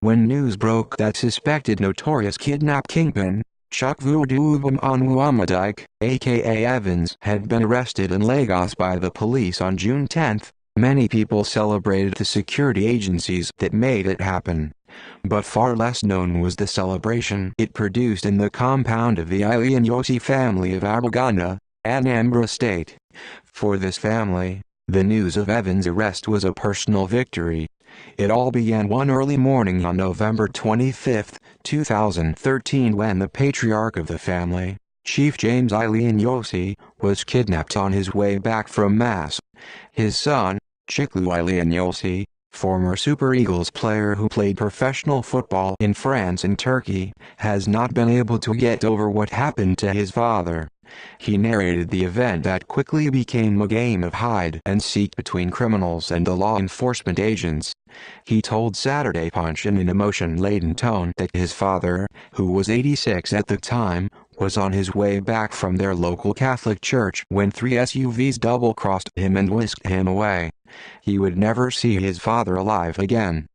when news broke that suspected notorious kidnap kingpin, Chukwudubem Onwuamadike, aka Evans, had been arrested in Lagos by the police on June 10, many people celebrated the security agencies that made it happen. But far less known was the celebration it produced in the compound of the Ileanyosi family of Abagana, Anambra State. For this family, the news of Evans' arrest was a personal victory. It all began one early morning on November 25, 2013 when the patriarch of the family, Chief James Ileanyosi, was kidnapped on his way back from Mass. His son, Chiklu Ileanyosi, former Super Eagles player who played professional football in France and Turkey, has not been able to get over what happened to his father. He narrated the event that quickly became a game of hide and seek between criminals and the law enforcement agents. He told Saturday Punch in an emotion-laden tone that his father, who was 86 at the time, was on his way back from their local Catholic church when three SUVs double-crossed him and whisked him away. He would never see his father alive again.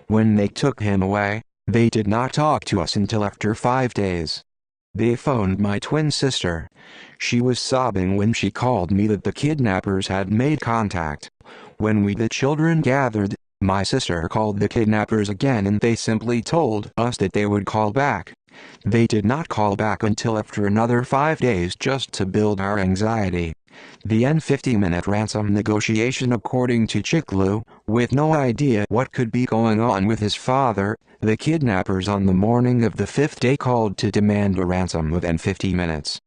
When they took him away, they did not talk to us until after 5 days. They phoned my twin sister. She was sobbing when she called me that the kidnappers had made contact. When we the children gathered, my sister called the kidnappers again and they simply told us that they would call back. They did not call back until after another 5 days just to build our anxiety. The N15m ransom negotiation. According to Chiklu, with no idea what could be going on with his father, the kidnappers on the morning of the 5th day called to demand a ransom of N15m.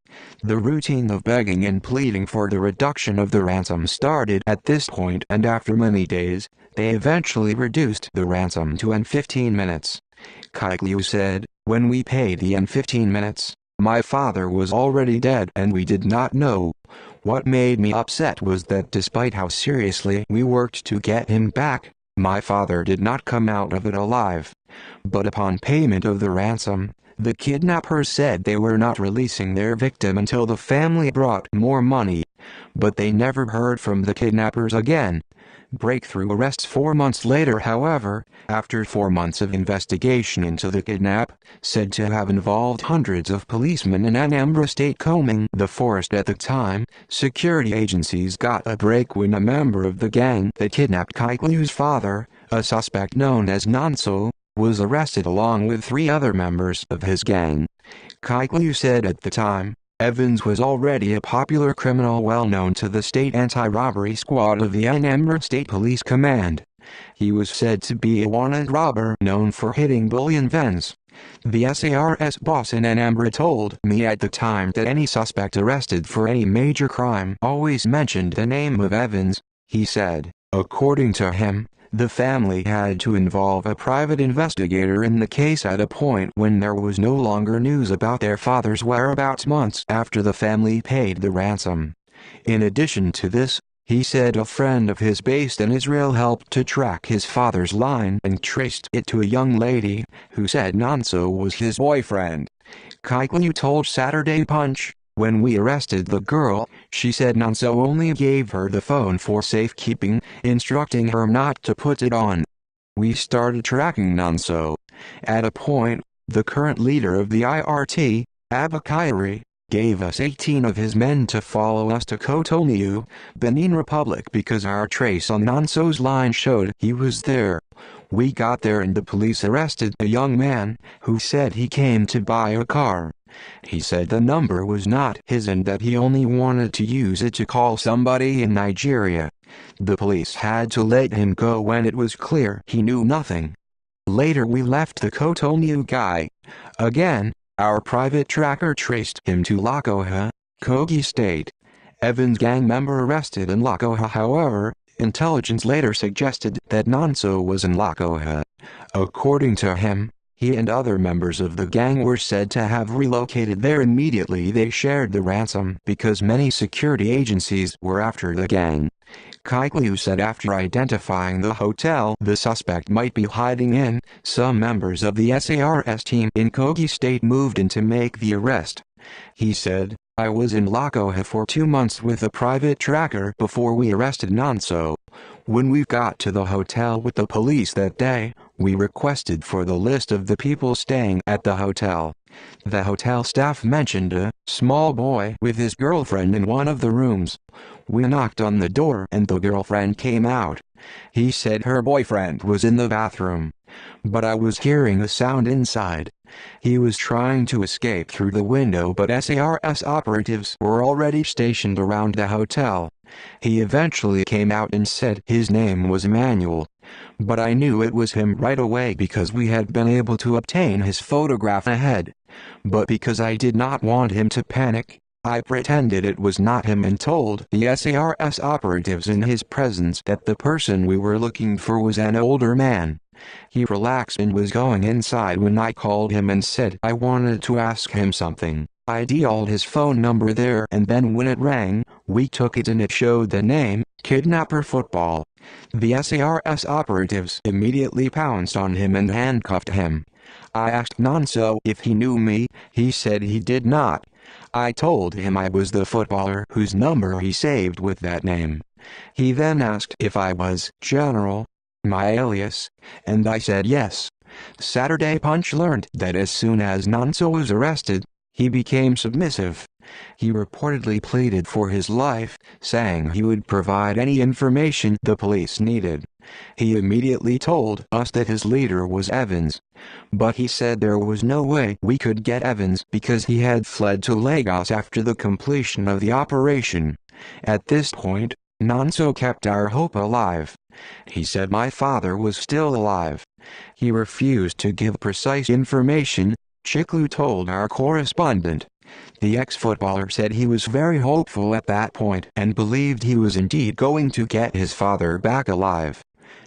The routine of begging and pleading for the reduction of the ransom started at this point, and after many days, they eventually reduced the ransom to N15m. Chiklu said, "When we paid the N15m, my father was already dead and we did not know. What made me upset was that despite how seriously we worked to get him back, my father did not come out of it alive." But upon payment of the ransom, the kidnappers said they were not releasing their victim until the family brought more money. But they never heard from the kidnappers again. Breakthrough arrests 4 months later. However, after 4 months of investigation into the kidnap, said to have involved hundreds of policemen in Anambra State combing the forest at the time, security agencies got a break when a member of the gang that kidnapped Chiklu's father, a suspect known as Nonso, was arrested along with 3 other members of his gang. Chiklu said at the time, Evans was already a popular criminal well known to the state anti-robbery squad of the Anambra State Police Command. He was said to be a wanted robber known for hitting bullion vans. The SARS boss in Anambra told me at the time that any suspect arrested for any major crime always mentioned the name of Evans. He said, according to him, the family had to involve a private investigator in the case at a point when there was no longer news about their father's whereabouts months after the family paid the ransom. In addition to this, he said a friend of his based in Israel helped to track his father's line and traced it to a young lady who said Nonso was his boyfriend. Chiklu told Saturday Punch, when we arrested the girl, she said Nonso only gave her the phone for safekeeping, instructing her not to put it on. We started tracking Nonso. At a point, the current leader of the IRT, Abakari, gave us 18 of his men to follow us to Cotonou, Benin Republic because our trace on Nonso's line showed he was there. We got there and the police arrested a young man who said he came to buy a car. He said the number was not his and that he only wanted to use it to call somebody in Nigeria. The police had to let him go when it was clear he knew nothing. Later we left the Cotonou guy. Again, our private tracker traced him to Lokoja, Kogi State. Evans' gang member arrested in Lokoja. However, intelligence later suggested that Nonso was in Lokoja. According to him, he and other members of the gang were said to have relocated there immediately they shared the ransom because many security agencies were after the gang. Chiklu said after identifying the hotel the suspect might be hiding in, some members of the SARS team in Kogi State moved in to make the arrest. He said, I was in Lokoja for 2 months with a private tracker before we arrested Nonso. When we got to the hotel with the police that day, We requested for the list of the people staying at the hotel. The hotel staff mentioned a small boy with his girlfriend in one of the rooms. We knocked on the door and the girlfriend came out. He said her boyfriend was in the bathroom, but I was hearing a sound inside. He was trying to escape through the window, but SARS operatives were already stationed around the hotel. He eventually came out and said his name was Emmanuel, but I knew it was him right away because we had been able to obtain his photograph ahead. But because I did not want him to panic, I pretended it was not him and told the SARS operatives in his presence that the person we were looking for was an older man. He relaxed and was going inside when I called him and said I wanted to ask him something. I dialed his phone number there, and then when it rang, we took it and it showed the name, Kidnapper Football. The SARS operatives immediately pounced on him and handcuffed him. I asked Nonso if he knew me. He said he did not. I told him I was the footballer whose number he saved with that name. He then asked if I was General, my alias, and I said yes. Saturday Punch learned that as soon as Nonso was arrested, he became submissive. He reportedly pleaded for his life, saying he would provide any information the police needed. He immediately told us that his leader was Evans, but he said there was no way we could get Evans because he had fled to Lagos after the completion of the operation. At this point, Nonso kept our hope alive. He said my father was still alive. He refused to give precise information, Chiklu told our correspondent. The ex-footballer said he was very hopeful at that point and believed he was indeed going to get his father back alive.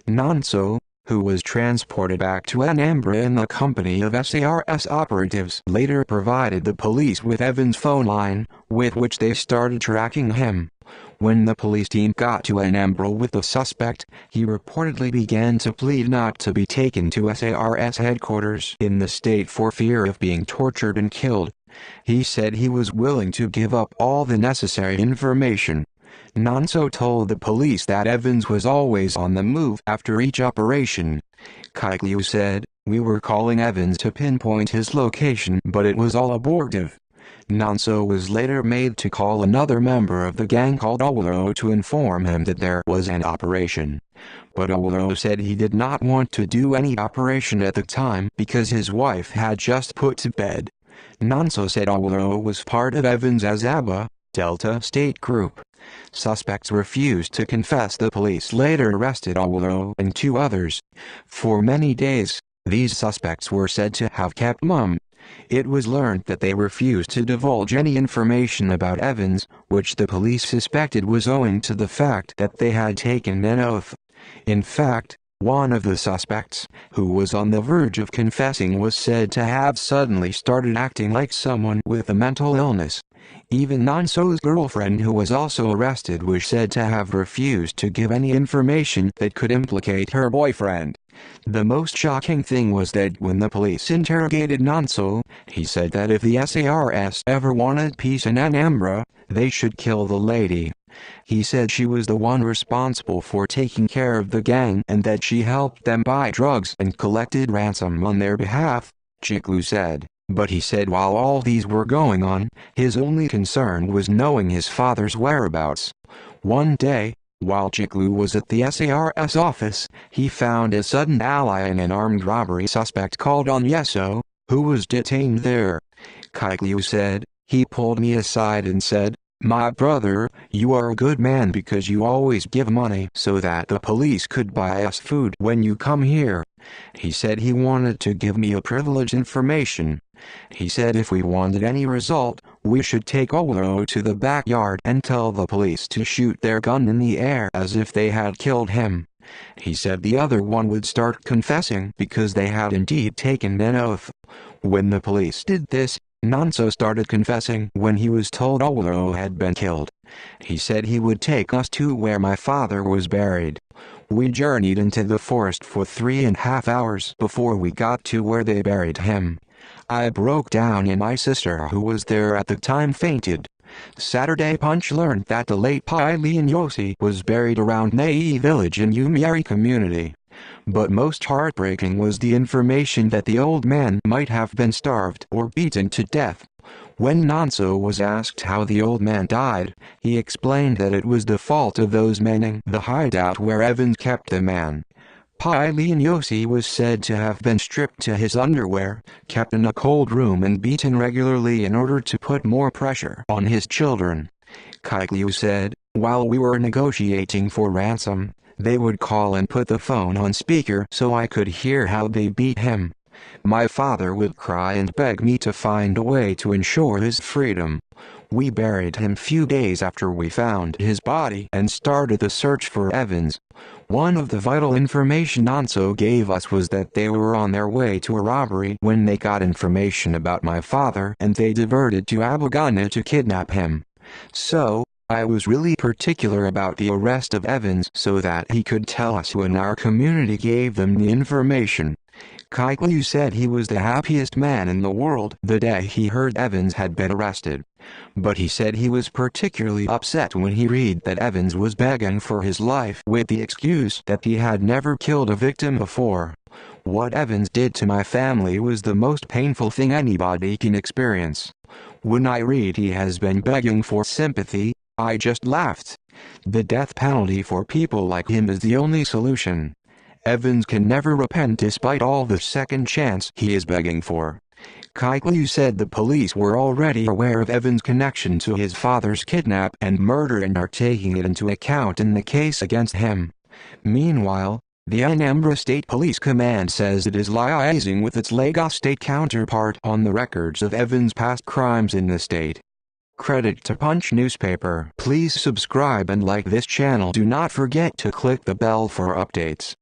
Nonso, who was transported back to Anambra in the company of SARS operatives, later provided the police with Evans' phone line, with which they started tracking him. When the police team got to Anambra with the suspect, he reportedly began to plead not to be taken to SARS headquarters in the state for fear of being tortured and killed. He said he was willing to give up all the necessary information. Nonso told the police that Evans was always on the move after each operation. Kaikliu said, "We were calling Evans to pinpoint his location, but it was all abortive." Nonso was later made to call another member of the gang called Owolo to inform him that there was an operation. But Owolo said he did not want to do any operation at the time because his wife had just put to bed. Nonso said Owolo was part of Evans' Azaba, Delta State Group. Suspects refused to confess. The police later arrested Owolo and 2 others. For many days, these suspects were said to have kept mum. It was learned that they refused to divulge any information about Evans, which the police suspected was owing to the fact that they had taken an oath. In fact, one of the suspects, who was on the verge of confessing, was said to have suddenly started acting like someone with a mental illness. Even Nonso's girlfriend, who was also arrested, was said to have refused to give any information that could implicate her boyfriend. The most shocking thing was that when the police interrogated Nonso, he said that if the SARS ever wanted peace in Anambra, they should kill the lady. He said she was the one responsible for taking care of the gang and that she helped them buy drugs and collected ransom on their behalf, Chiklu said. But he said while all these were going on, his only concern was knowing his father's whereabouts. One day, while Chiklu was at the SARS office, he found a sudden ally in an armed robbery suspect called Onyeso, who was detained there. Kaikliu said, "He pulled me aside and said, 'My brother, you are a good man because you always give money so that the police could buy us food when you come here.' He said he wanted to give me a privileged information. He said if we wanted any result, we should take Owolo to the backyard and tell the police to shoot their gun in the air as if they had killed him. He said the other one would start confessing because they had indeed taken an oath. When the police did this, Nonso started confessing when he was told Owolo had been killed. He said he would take us to where my father was buried. We journeyed into the forest for 3.5 hours before we got to where they buried him. I broke down and my sister, who was there at the time, fainted. Saturday Punch learned that the late Pilian Yossi was buried around Nai village in Umiari community. But most heartbreaking was the information that the old man might have been starved or beaten to death. When Nonso was asked how the old man died, he explained that it was the fault of those men in the hideout where Evans kept the man. Pilene Yossi was said to have been stripped to his underwear, kept in a cold room and beaten regularly in order to put more pressure on his children. Kaikliu said, "While we were negotiating for ransom, they would call and put the phone on speaker so I could hear how they beat him. My father would cry and beg me to find a way to ensure his freedom. We buried him few days after we found his body and started the search for Evans." One of the vital information Nonso gave us was that they were on their way to a robbery when they got information about my father and they diverted to Abagana to kidnap him. So, I was really particular about the arrest of Evans so that he could tell us who in our community gave them the information. Kaikliu said he was the happiest man in the world the day he heard Evans had been arrested. But he said he was particularly upset when he read that Evans was begging for his life with the excuse that he had never killed a victim before. "What Evans did to my family was the most painful thing anybody can experience. When I read he has been begging for sympathy, I just laughed. The death penalty for people like him is the only solution. Evans can never repent despite all the second chance he is begging for." Kaikliu said the police were already aware of Evans' connection to his father's kidnap and murder and are taking it into account in the case against him. Meanwhile, the Anambra State Police Command says it is liaising with its Lagos state counterpart on the records of Evans' past crimes in the state. Credit to Punch newspaper. Please subscribe and like this channel. Do not forget to click the bell for updates.